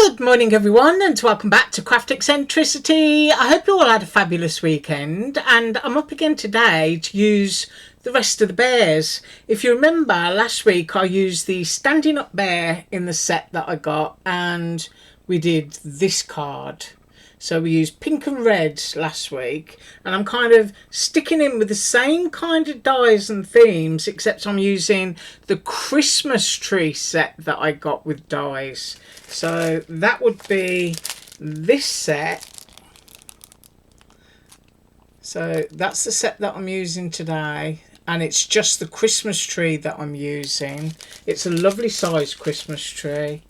Good morning everyone, and welcome back to Craft Eccentricity. I hope you all had a fabulous weekend, and I'm up again today to use the rest of the bears. If you remember last week I used the standing up bear in the set that I got, and we did this card. So we used pink and red last week, and I'm kind of sticking in with the same kind of dies and themes, except I'm using the Christmas tree set that I got with dies. So that would be this set. So that's the set that I'm using today, and it's just the Christmas tree that I'm using. It's a lovely size Christmas tree.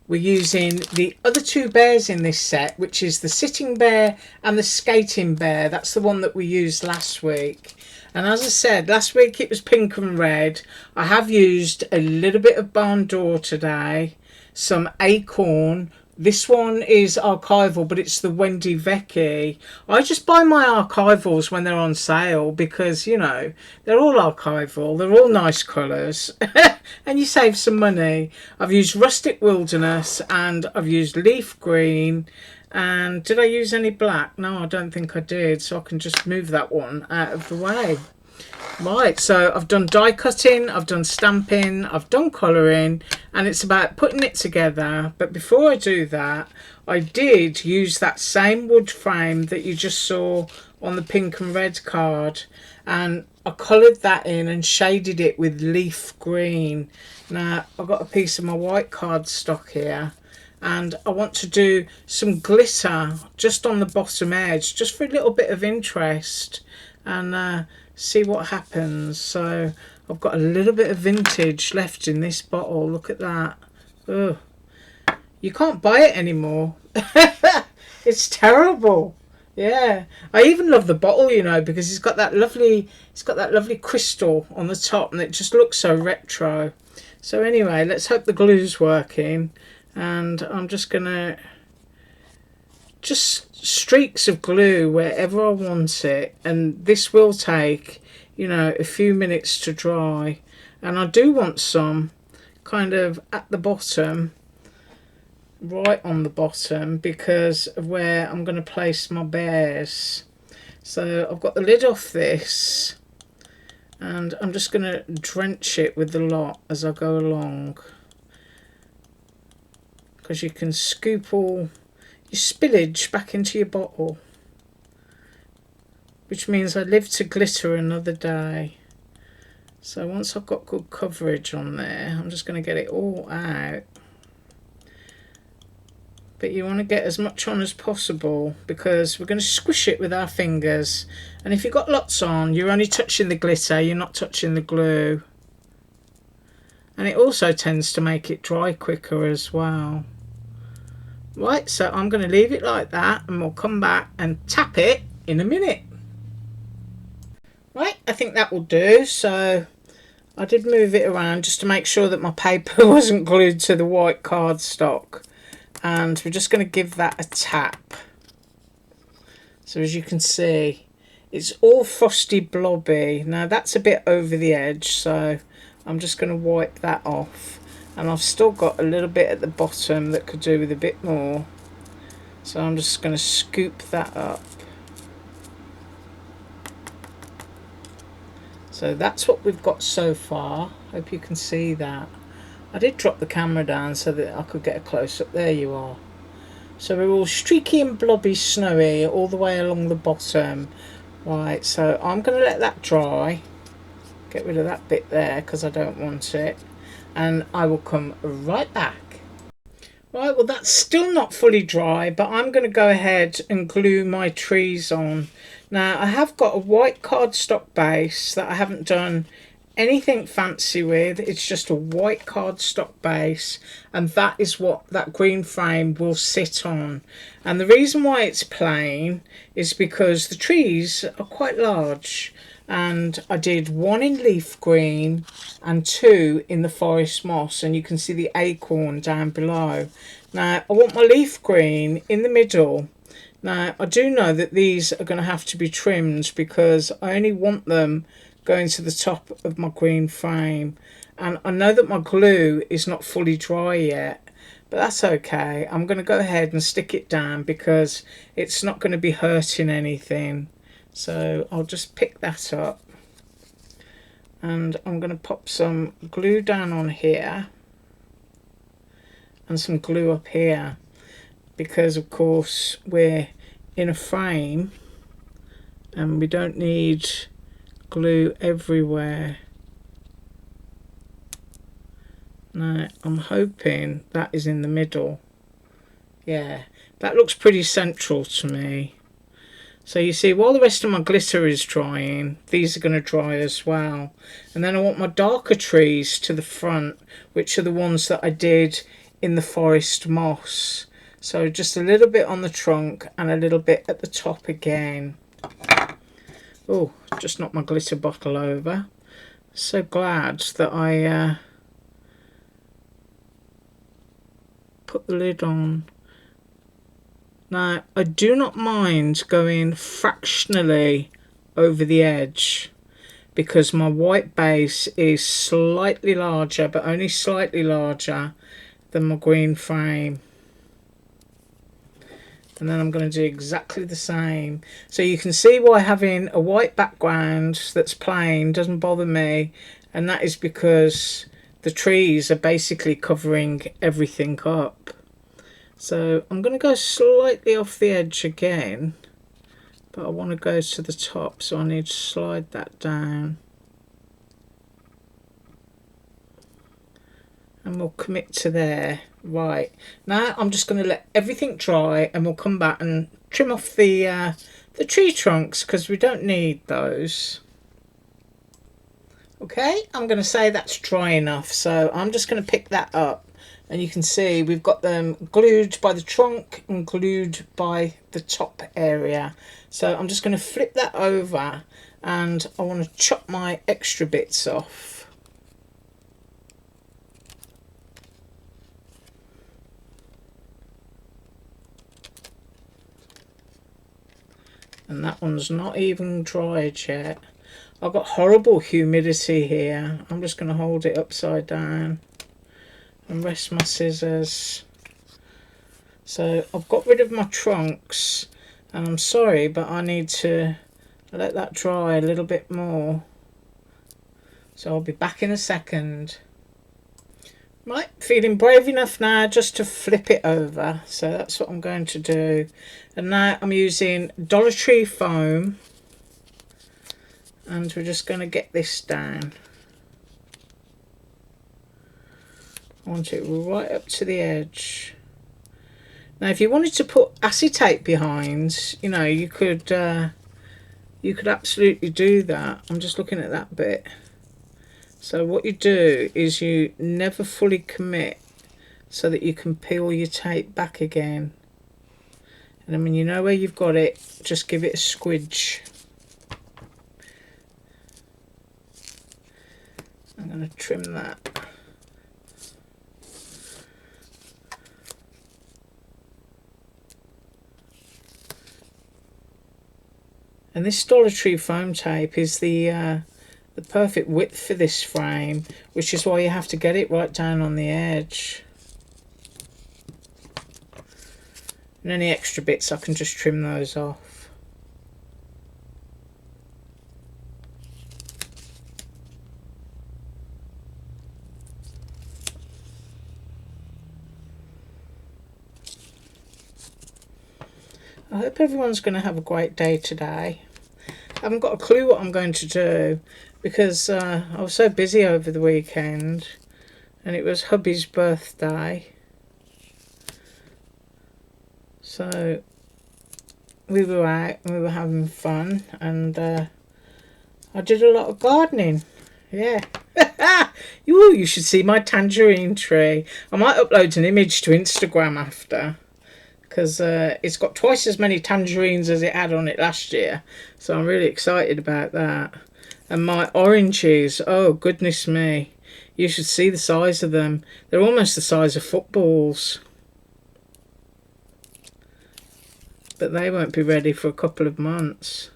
We're using the other two bears in this set, which is the sitting bear and the skating bear. That's the one that we used last week. And as I said, last week it was pink and red. I have used a little bit of barn door today, some acorn. This one is archival, but it's the Wendy Vecchi. I just buy my archivals when they're on sale because, you know, they're all archival. They're all nice colours. And you save some money. I've used Rustic Wilderness and I've used Leaf Green. And did I use any black? No, I don't think I did. So I can just move that one out of the way. Right, so I've done die cutting, I've done stamping, I've done colouring, and it's about putting it together. But before I do that, I did use that same wood frame that you just saw on the pink and red card, and I coloured that in and shaded it with leaf green. Now I've got a piece of my white cardstock here, and I want to do some glitter just on the bottom edge, just for a little bit of interest, and see what happens. So I've got a little bit of vintage left in this bottle. Look at that. Ugh. You can't buy it anymore. It's terrible. Yeah, I even love the bottle, you know, because it's got that lovely crystal on the top, and it just looks so retro. So anyway, let's hope the glue's working, and I'm just gonna streaks of glue wherever I want it, and this will take, you know, a few minutes to dry. And I do want some kind of at the bottom, right on the bottom, because of where I'm going to place my bears. So I've got the lid off this, and I'm just going to drench it with the lot as I go along, because you can scoop all your spillage back into your bottle, which means I live to glitter another day. So once I've got good coverage on there, I'm just going to get it all out. But you want to get as much on as possible, because we're going to squish it with our fingers, and if you've got lots on, you're only touching the glitter, you're not touching the glue. And it also tends to make it dry quicker as well. Right, so I'm going to leave it like that, and we'll come back and tap it in a minute. Right, I think that will do. So I did move it around just to make sure that my paper wasn't glued to the white cardstock, and we're just going to give that a tap. So as you can see, it's all frosty blobby. Now that's a bit over the edge, so I'm just going to wipe that off. And I've still got a little bit at the bottom that could do with a bit more. So I'm just going to scoop that up. So that's what we've got so far. Hope you can see that. I did drop the camera down so that I could get a close-up. There you are. So we're all streaky and blobby snowy all the way along the bottom. Right, so I'm going to let that dry. Get rid of that bit there because I don't want it. And I will come right back. Right, well that's still not fully dry, but I'm going to go ahead and glue my trees on. Now I have got a white cardstock base that I haven't done anything fancy with. It's just a white cardstock base, and that is what that green frame will sit on. And the reason why it's plain is because the trees are quite large, and I did one in leaf green and two in the forest moss, and you can see the acorn down below. Now I want my leaf green in the middle. Now I do know that these are going to have to be trimmed because I only want them going to the top of my green frame, and I know that my glue is not fully dry yet, but that's okay. I'm going to go ahead and stick it down because it's not going to be hurting anything. So I'll just pick that up, and I'm going to pop some glue down on here and some glue up here, because of course we're in a frame and we don't need glue everywhere. Now I'm hoping that is in the middle. Yeah, that looks pretty central to me. So you see, while the rest of my glitter is drying, these are going to dry as well. And then I want my darker trees to the front, which are the ones that I did in the forest moss. So just a little bit on the trunk and a little bit at the top again. Oh, just knocked my glitter bottle over. So glad that I put the lid on. Now, I do not mind going fractionally over the edge because my white base is slightly larger, but only slightly larger than my green frame. And then I'm going to do exactly the same. So you can see why having a white background that's plain doesn't bother me, and that is because the trees are basically covering everything up. So I'm going to go slightly off the edge again, but I want to go to the top, so I need to slide that down. And we'll commit to there. Right, now I'm just going to let everything dry, and we'll come back and trim off the tree trunks because we don't need those. Okay, I'm going to say that's dry enough, so I'm just going to pick that up. And you can see we've got them glued by the trunk and glued by the top area. So I'm just going to flip that over, and I want to chop my extra bits off. And that one's not even dried yet. I've got horrible humidity here. I'm just going to hold it upside down and rest my scissors. So I've got rid of my trunks, and I'm sorry, but I need to let that dry a little bit more. So I'll be back in a second. Right, feeling brave enough now just to flip it over. So that's what I'm going to do. And now I'm using Dollar Tree foam, and we're just going to get this down. I want it right up to the edge. Now if you wanted to put acetate behind, you know, you could absolutely do that. I'm just looking at that bit. So what you do is you never fully commit so that you can peel your tape back again. And then when you know where you've got it, just give it a squidge. I'm going to trim that. And this Dollar Tree foam tape is the perfect width for this frame, which is why you have to get it right down on the edge. And any extra bits, I can just trim those off. I hope everyone's going to have a great day today. I haven't got a clue what I'm going to do because I was so busy over the weekend, and it was hubby's birthday. So we were out and we were having fun, and I did a lot of gardening. Yeah. You should see my tangerine tree. I might upload an image to Instagram after, because it's got twice as many tangerines as it had on it last year. So I'm really excited about that. And my oranges, oh goodness me, you should see the size of them. They're almost the size of footballs. But they won't be ready for a couple of months.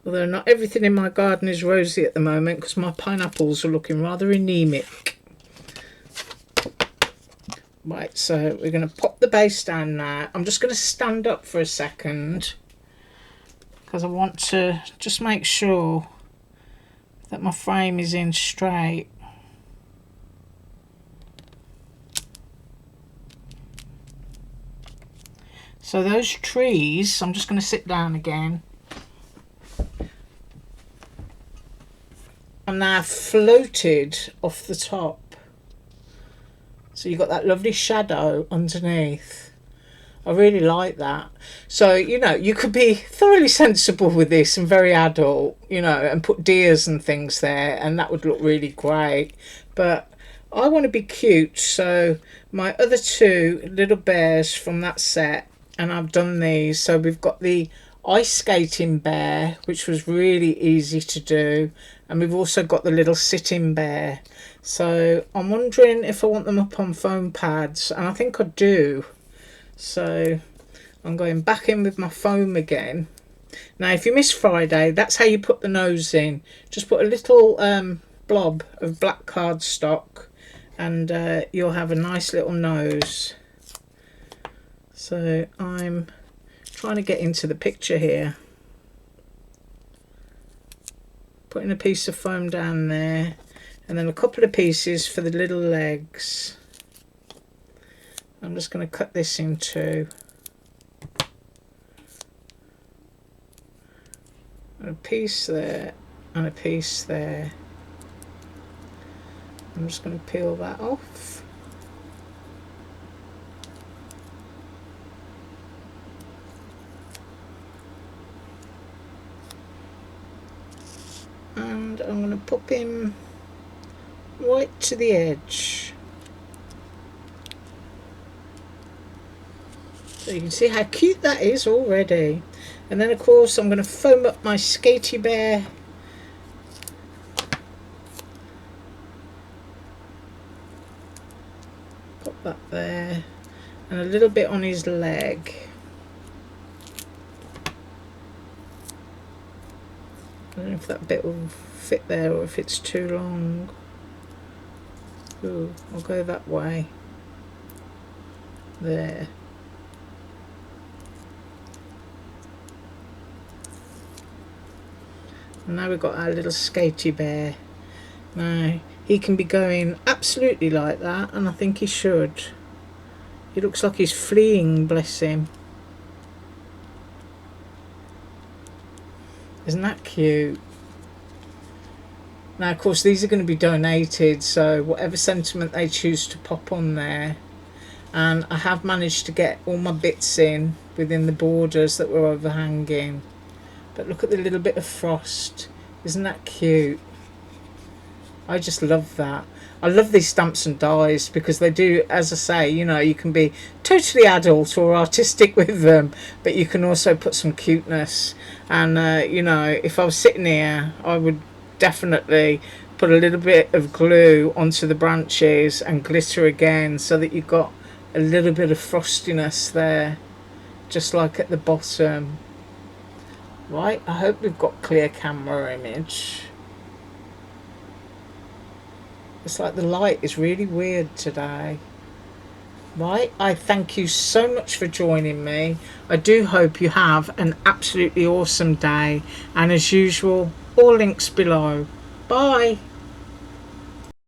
Although not everything in my garden is rosy at the moment because my pineapples are looking rather anemic. Right, so we're going to pop the base down now. I'm just going to stand up for a second because I want to just make sure that my frame is in straight. So those trees, I'm just going to sit down again. And now floated off the top. So you've got that lovely shadow underneath. I really like that. So, you know, you could be thoroughly sensible with this and very adult, you know, and put deers and things there, and that would look really great. But I want to be cute, so my other two little bears from that set, and I've done these. So we've got the ice skating bear, which was really easy to do, and we've also got the little sitting bear. So I'm wondering if I want them up on foam pads, and I think I do. So I'm going back in with my foam again. Now if you miss Friday, that's how you put the nose in. Just put a little blob of black cardstock and you'll have a nice little nose. So I'm trying to get into the picture here. Putting a piece of foam down there, and then a couple of pieces for the little legs. I'm just going to cut this in two. And a piece there and a piece there. I'm just going to peel that off. And I'm going to pop him right to the edge. So you can see how cute that is already. And then of course I'm going to foam up my skatey bear. Pop that there. And a little bit on his leg. I don't know if that bit will fit there or if it's too long. Ooh, I'll go that way. There. And now we've got our little skatey bear. Now he can be going absolutely like that, and I think he should. He looks like he's fleeing, bless him. Isn't that cute? Now of course these are going to be donated, so whatever sentiment they choose to pop on there. And I have managed to get all my bits in within the borders that were overhanging. But look at the little bit of frost. Isn't that cute? I just love that. I love these stamps and dies because they do, as I say, you know, you can be totally adult or artistic with them, but you can also put some cuteness. And, you know, if I was sitting here, I would definitely put a little bit of glue onto the branches and glitter again so that you've got a little bit of frostiness there, just like at the bottom. Right, I hope we've got clear camera image. It's like the light is really weird today. Right, I thank you so much for joining me. I do hope you have an absolutely awesome day. And as usual, all links below. Bye.